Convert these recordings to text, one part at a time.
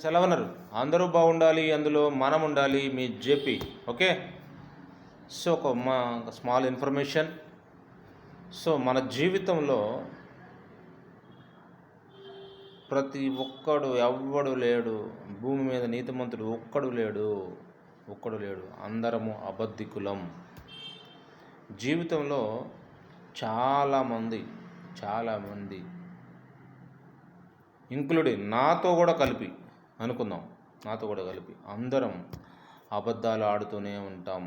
సెలవనరు అందరూ బాగుండాలి, అందులో మనం ఉండాలి. మీ జేపీ. ఓకే. సో మా స్మాల్ ఇన్ఫర్మేషన్. సో మన జీవితంలో ప్రతి ఒక్కడు ఎవ్వడు లేడు, భూమి మీద నీతిమంతుడు ఒక్కడు లేడు. అందరము అబద్ధికులం. జీవితంలో చాలామంది ఇంక్లూడింగ్ నాతో కూడా కలిపి అనుకుందాం, అందరం అబద్ధాలు ఆడుతూనే ఉంటాం.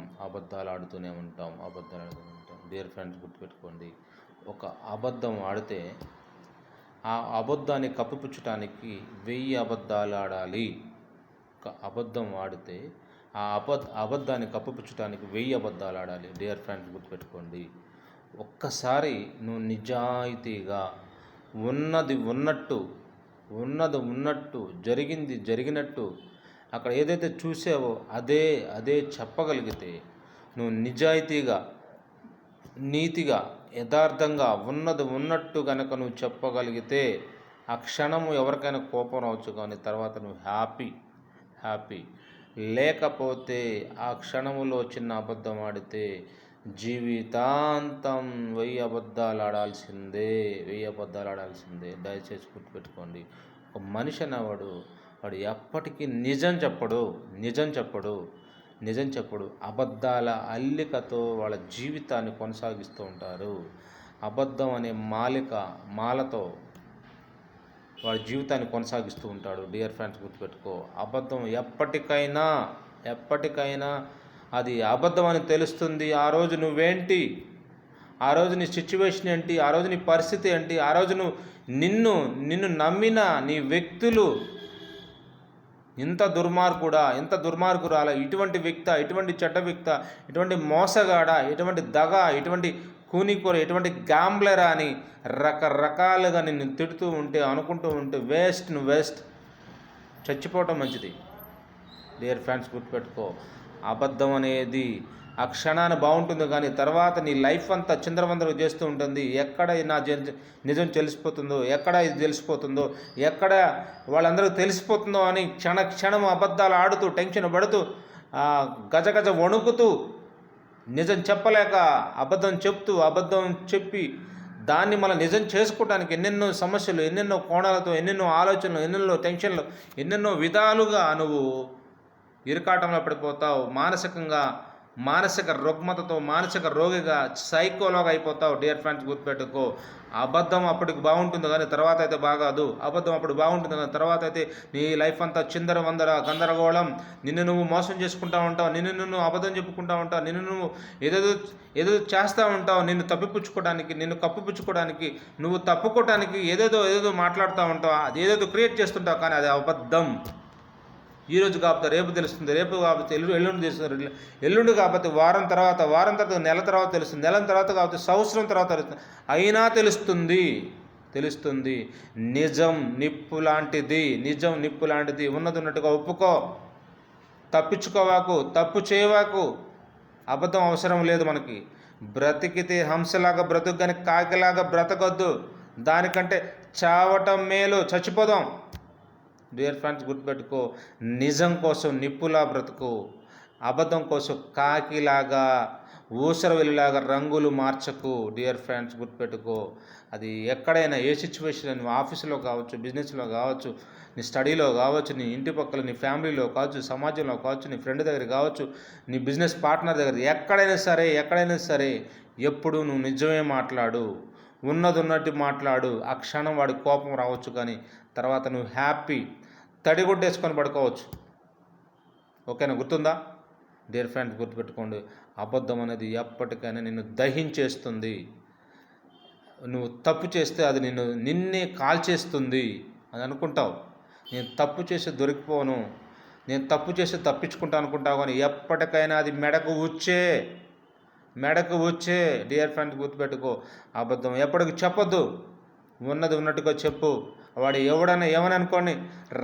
డియర్ ఫ్రెండ్స్, గుర్తుపెట్టుకోండి, ఒక అబద్ధం ఆడితే ఆ అబద్ధాన్ని కప్పిపుచ్చటానికి 1000 అబద్ధాలు ఆడాలి. ఒక అబద్ధం ఆడితే ఆ అబద్ధాన్ని కప్పిపుచ్చటానికి 1000 అబద్ధాలు ఆడాలి. డియర్ ఫ్రెండ్స్, గుర్తుపెట్టుకోండి. ఒక్కసారి నువ్వు నిజాయితీగా ఉన్నది ఉన్నట్టు జరిగినట్టు అక్కడ ఏదైతే చూసావో అదే చెప్పగలిగితే, నువ్వు నిజాయితీగా, నీతిగా, యథార్థంగా ఉన్నట్టు కనుక నువ్వు చెప్పగలిగితే ఆ క్షణము ఎవరికైనా కోపం రావచ్చు, కానీ తర్వాత నువ్వు హ్యాపీ. లేకపోతే ఆ క్షణములో చిన్న అబద్ధం ఆడితే జీవితాంతం 1000 అబద్ధాలు ఆడాల్సిందే. దయచేసి గుర్తుపెట్టుకోండి. ఒక మనిషి అనేవాడు ఎప్పటికీ నిజం చెప్పడు. అబద్ధాల అల్లికతో వాళ్ళ జీవితాన్ని కొనసాగిస్తూ ఉంటారు. అబద్ధం అనే మాలతో వాడి జీవితాన్ని కొనసాగిస్తూ ఉంటాడు. డియర్ ఫ్రెండ్స్, గుర్తుపెట్టుకో, అబద్ధం ఎప్పటికైనా అది అబద్ధం అని తెలుస్తుంది. ఆ రోజు నువ్వేంటి, ఆ రోజు నీ సిచ్యువేషన్ ఏంటి, ఆ రోజు నీ పరిస్థితి ఏంటి, ఆ రోజు నిన్ను నమ్మిన నీ వ్యక్తులు ఇంత దుర్మార్గురాల, ఇటువంటి వ్యక్త, ఇటువంటి చెడ్డ వ్యక్త, ఇటువంటి మోసగాడ, ఇటువంటి దగ, ఇటువంటి కూనికూర, ఇటువంటి గ్యాంబ్లరా అని రకరకాలుగా నిన్ను తిడుతూ ఉంటే, అనుకుంటూ ఉంటే వేస్ట్. చచ్చిపోవటం మంచిది. డియర్ ఫ్రెండ్స్, గుర్తుపెట్టుకో, అబద్ధం అనేది ఆ క్షణాన్ని బాగుంటుంది, కానీ తర్వాత నీ లైఫ్ అంతా చిందరవందరగా చేస్తూ ఉంటుంది. ఎక్కడ నా నిజం తెలిసిపోతుందో, ఎక్కడ ఇది తెలిసిపోతుందో, ఎక్కడ వాళ్ళందరికీ తెలిసిపోతుందో అని క్షణం అబద్ధాలు ఆడుతూ, టెన్షన్ పడుతూ, గజ వణుకుతూ, నిజం చెప్పలేక అబద్ధం చెప్పి దాన్ని మళ్ళీ నిజం చేసుకోవడానికి ఎన్నెన్నో సమస్యలు, ఎన్నెన్నో కోణాలతో, ఎన్నెన్నో ఆలోచనలు, ఎన్నెన్నో టెన్షన్లు, ఎన్నెన్నో విధాలుగా నువ్వు ఇరుకాటంలో పడిపోతావు. మానసిక రుగ్మతతో, మానసిక రోగిగా, సైకోలాగా అయిపోతావు. డియర్ ఫ్రెండ్స్, గుర్తుపెట్టుకో, అబద్ధం అప్పటికి బాగుంటుంది, కానీ తర్వాత అయితే బాగాదు. అబద్ధం అప్పుడు బాగుంటుంది, కానీ తర్వాత అయితే నీ లైఫ్ అంతా గందరగోళం. నిన్ను నువ్వు మోసం చేసుకుంటూ ఉంటావు, నిన్ను నువ్వు అబద్ధం చెప్పుకుంటూ ఉంటావు, నిన్ను నువ్వు ఏదేదో చేస్తూ ఉంటావు. నిన్ను కప్పిపుచ్చుకోవడానికి, నువ్వు తప్పుకోవడానికి ఏదేదో మాట్లాడుతూ ఉంటావు, అది ఏదేదో క్రియేట్ చేస్తుంటావు, కానీ అది అబద్ధం. ఈరోజు కాకపోతే రేపు తెలుస్తుంది, రేపు కాకపోతే ఎల్లుండి తెలుస్తుంది, ఎల్లుండి కాకపోతే వారం తర్వాత నెల తర్వాత తెలుస్తుంది, నెల తర్వాత కాకపోతే సంవత్సరం తర్వాత తెలుస్తుంది. అయినా తెలుస్తుంది. నిజం నిప్పు లాంటిది. ఉన్నట్టుగా ఒప్పుకో. తప్పించుకోవాకు, తప్పు చేయవాకు. అబద్ధం అవసరం లేదు మనకి. బ్రతికితే హంసలాగా బ్రతుకు, కానీ కాకిలాగా బ్రతకొద్దు. దానికంటే చావటం మేలు, చచ్చిపోదాం. డియర్ ఫ్రెండ్స్, గుర్తుపెట్టుకో, నిజం కోసం నిప్పులా బ్రతుకు, అబద్ధం కోసం కాకిలాగా, ఊసరవెల్లిలాగా రంగులు మార్చకు. డియర్ ఫ్రెండ్స్, గుర్తుపెట్టుకో, అది ఎక్కడైనా, ఏ సిచ్యువేషన్, నువ్వు ఆఫీసులో కావచ్చు, బిజినెస్లో కావచ్చు, నీ స్టడీలో కావచ్చు, నీ ఇంటి పక్కల, నీ ఫ్యామిలీలో కావచ్చు, సమాజంలో కావచ్చు, నీ ఫ్రెండ్ దగ్గర కావచ్చు, నీ బిజినెస్ పార్ట్నర్ దగ్గర, ఎక్కడైనా సరే ఎప్పుడు నువ్వు నిజమే మాట్లాడు, ఉన్నట్టు మాట్లాడు. ఆ క్షణం వాడి కోపం రావచ్చు, కానీ తర్వాత నువ్వు హ్యాపీ, తడిగుడ్డేసుకొని పడుకోవచ్చు. ఓకేనా? గుర్తుందా? డియర్ ఫ్రెండ్స్, గుర్తుపెట్టుకోండి, అబద్ధం అనేది ఎప్పటికైనా నిన్ను దహించేస్తుంది. నువ్వు తప్పు చేస్తే అది నిన్నే కాల్చేస్తుంది అని అనుకుంటావు. నేను తప్పు చేసి దొరికిపోను, నేను తప్పు చేసి తప్పించుకుంటా అనుకుంటావు, కానీ ఎప్పటికైనా అది మెడకు వచ్చే. డియర్ ఫ్రెండ్స్, గుర్తుపెట్టుకో, అబద్ధం ఎప్పటికి చెప్పొద్దు. ఉన్నట్టుగా చెప్పు. వాడు ఏమని అనుకోండి,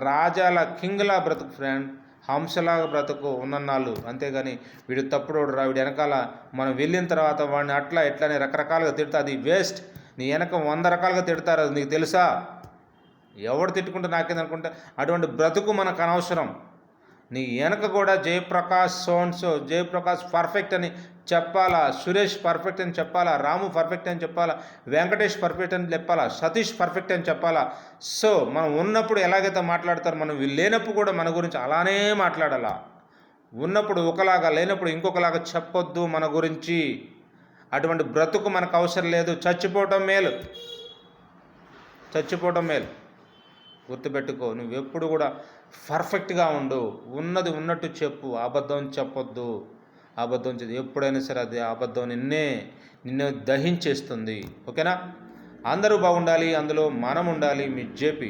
రాజాల కింగ్లా బ్రతుకు ఫ్రెండ్, హంసలాగా బ్రతుకు ఉన్నన్నాళ్ళు. అంతేగాని వీడు తప్పుడు రా, వీడు వెనకాల మనం వెళ్ళిన తర్వాత వాడిని అట్లా ఇట్లా అని రకరకాలుగా తిడతా, అది వేస్ట్. నీ వెనక 100 రకాలుగా తిడతారు, అది నీకు తెలుసా? ఎవడు తిట్టుకుంటే నాకేందనుకుంటే అటువంటి బ్రతుకు మనకు అనవసరం. నీ వెనక కూడా జయప్రకాష్ సోన్సో, జయప్రకాష్ పర్ఫెక్ట్ అని చెప్పాలా, సురేష్ పర్ఫెక్ట్ అని చెప్పాలా, రాము పర్ఫెక్ట్ అని చెప్పాలా, వెంకటేష్ పర్ఫెక్ట్ అని చెప్పాలా, సతీష్ పర్ఫెక్ట్ అని చెప్పాలా. సో మనం ఉన్నప్పుడు ఎలాగైతే మాట్లాడతారు, మనం లేనప్పుడు కూడా మన గురించి అలానే మాట్లాడాలా. ఉన్నప్పుడు ఒకలాగా, లేనప్పుడు ఇంకొకలాగా చెప్పొద్దు మన గురించి. అటువంటి బ్రతుకు మనకు అవసరం లేదు. చచ్చిపోవటం మేలు, చచ్చిపోవటం మేలు. గుర్తుపెట్టుకో, నువ్వెప్పుడు కూడా పర్ఫెక్ట్గా ఉండు. ఉన్నది ఉన్నట్టు చెప్పు, అబద్ధం చెప్పొద్దు. అబద్ధం ఎప్పుడైనా సరే అది అబద్ధం నిన్నే దహించేస్తుంది. ఓకేనా? అందరూ బాగుండాలి, అందులో మనం ఉండాలి. మీ జేపీ.